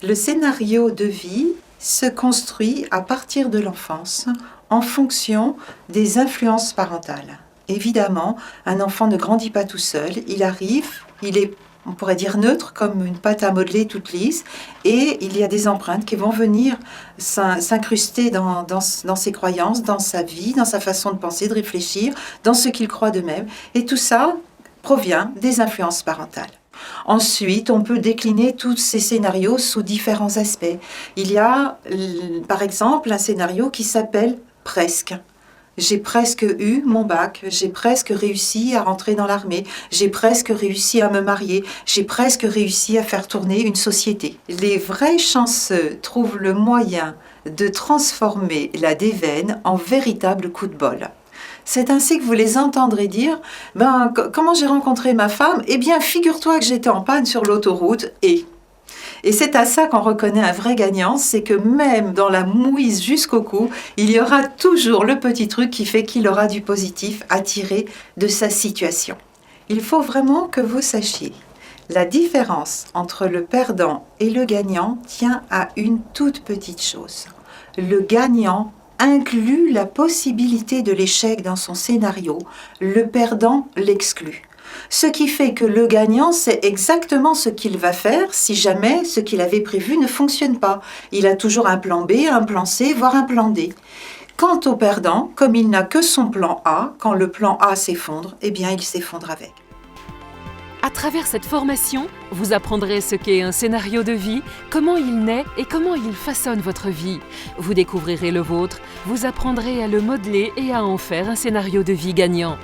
Le scénario de vie se construit à partir de l'enfance en fonction des influences parentales. Évidemment, un enfant ne grandit pas tout seul, il arrive, il est, on pourrait dire neutre, comme une pâte à modeler toute lisse, et il y a des empreintes qui vont venir s'incruster dans ses croyances, dans sa vie, dans sa façon de penser, de réfléchir, dans ce qu'il croit d'eux-mêmes, et tout ça provient des influences parentales. Ensuite, on peut décliner tous ces scénarios sous différents aspects. Il y a, par exemple, un scénario qui s'appelle « Presque ». J'ai presque eu mon bac, j'ai presque réussi à rentrer dans l'armée, j'ai presque réussi à me marier, j'ai presque réussi à faire tourner une société. Les vrais chanceux trouvent le moyen de transformer la déveine en véritable coup de bol. C'est ainsi que vous les entendrez dire « Comment j'ai rencontré ma femme ? Eh bien, figure-toi que j'étais en panne sur l'autoroute et… » Et c'est à ça qu'on reconnaît un vrai gagnant, c'est que même dans la mouise jusqu'au cou, il y aura toujours le petit truc qui fait qu'il aura du positif à tirer de sa situation. Il faut vraiment que vous sachiez, la différence entre le perdant et le gagnant tient à une toute petite chose. Le gagnant inclut la possibilité de l'échec dans son scénario, le perdant l'exclut. Ce qui fait que le gagnant sait exactement ce qu'il va faire si jamais ce qu'il avait prévu ne fonctionne pas. Il a toujours un plan B, un plan C, voire un plan D. Quant au perdant, comme il n'a que son plan A, quand le plan A s'effondre, eh bien il s'effondre avec. À travers cette formation, vous apprendrez ce qu'est un scénario de vie, comment il naît et comment il façonne votre vie. Vous découvrirez le vôtre, vous apprendrez à le modeler et à en faire un scénario de vie gagnant.